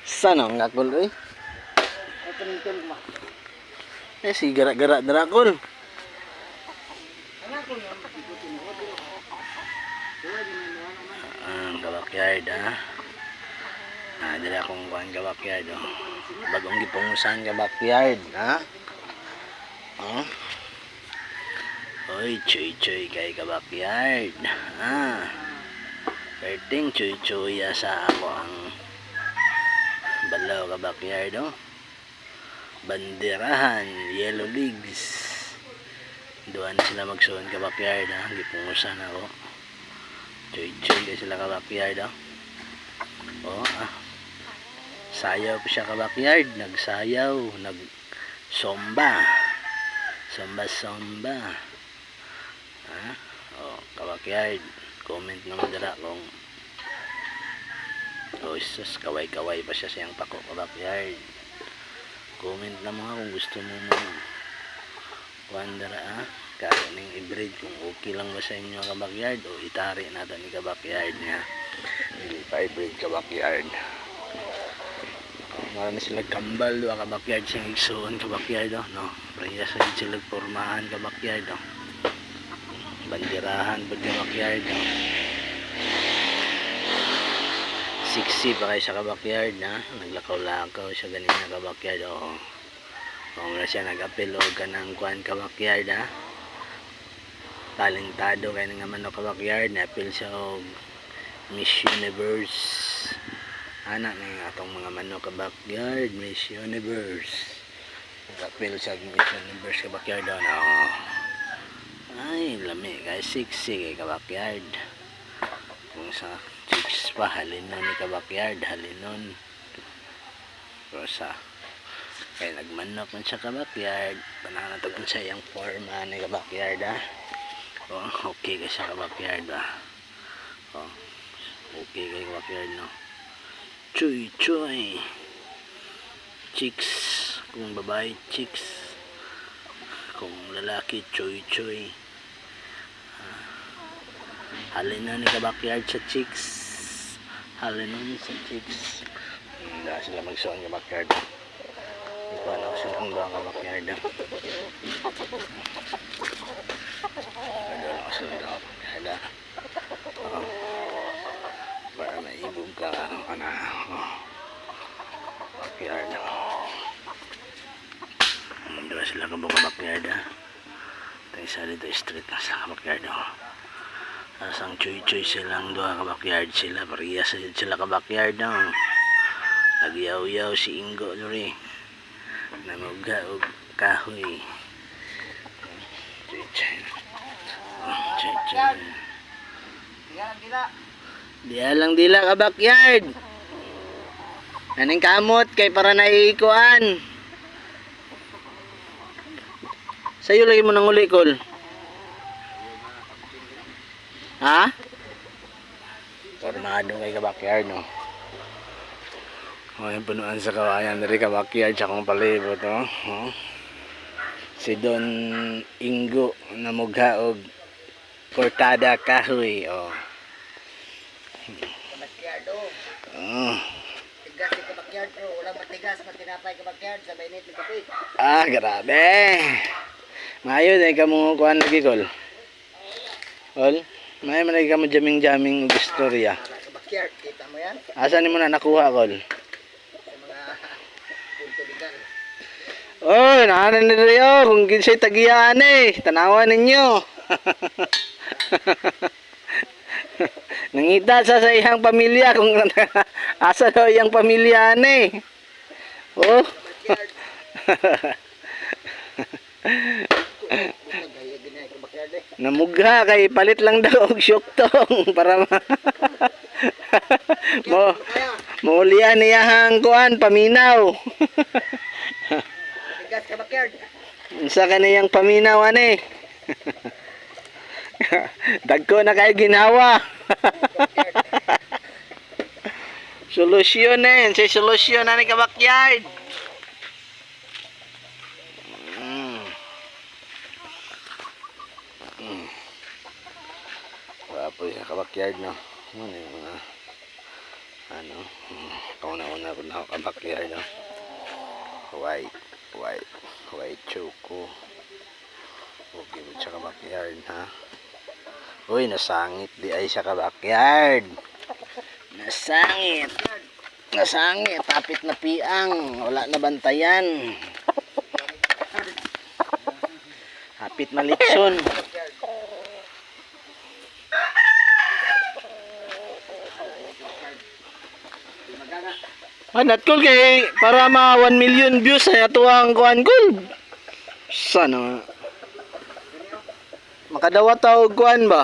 Sana ang gakol eh. Si gara-gara drakol. Ang kabakyard dali akong kuhan kabakyard bagong gipungusan kabakyard Oy, choy kay kabakyard perting choy sa ako ang balaw kabakyard banderahan yellow leagues doon sila magsuon kabakyard gipungusan ako choy kay sila kabakyard sayaw pa siya kabakyard nagsayaw nagsomba kabakyard comment naman dira kung sus kaway pa siya siyang pako kabakyard comment na mga kung gusto mo wandara kaning i-breed kung okay lang ba sa inyo kabakyard o itari natin ni kabakyard niya hindi pa i-breed kabakyard marami sila kambal kabakyard siyang igsuon kabakyard praya sa sila pormahan kabakyard bandirahan pag kabakyard siksi pa kayo sa kabakyard naglakaw-lakaw siya ganina kabakyard na siya nag-apel o ganang kuhan kabakyard talentado kaya nga manok kabakyard na-apel siya o Miss Universe anak na atong mga manok kabakyard Miss Universe nag-apel siya Miss Universe kabakyard ay lami guys siksi kay kabakyard kung sa chicks pa halinon ni kabakyard halinon rosa kaya nagmanok man siya kabakyard pananatag sa iyang forma ni kabakyard okay kay siya kabakyard okay kay kabakyard choy chicks kung babae chicks kung lalaki choy halinon ni kabakyard sa chicks halinon sa chicks hindi sila magsuon kabakyard hindi pa na sila ang doang kabakyard para maibog ka kabakyard hindi ba sila kabakyard tayo sa dito street na sa kabakyard asang choy silang doha kabakyard sila parehas sila kabakyard nagyaw-yaw si Ingo duri namugha og kahoy choy diya lang dila kabakyard naning kamot kay para naiikuan sayo lagi mo nang ulikol tornado kay kabakyard yung punuan sa kawayan dari kabakyard sa kong palibot si Don Ingo na mugha og portada kahoy kabakyard tigas si kabakyard pero wala matigas matinapay kabakyard sa mainit ng kape grabe mayo dahil ka mo kuhan lagi kol may manay ka mo jaming istorya kabakyard kita mo yan asan mo na nakuha kol sa mga punto legal naanan nila kung ginsay tagiyaan tanawan ninyo nangita sa iyang pamilya kung asa daw iyang pamilya namugha kay palit lang daw og syuktong para maulian niya hang kuan paminaw tigas kabakyard unsa kaniyang paminaw dagko na kay ginawa solusyon say solusyon ni kabakyard wapo sa kabakyard ano yung mga Kauna-una po na ako ka-backyard, no? White choco. Okay mo siya ka-backyard, ha? Uy, nasangit di ay siya ka-backyard. Nasangit, tapit na piang, wala na bantayan. Hapit malitson. Manat kol kay para ma 1 million views ay ato ang kuan kol. Sana makadawa ta og kuan ba?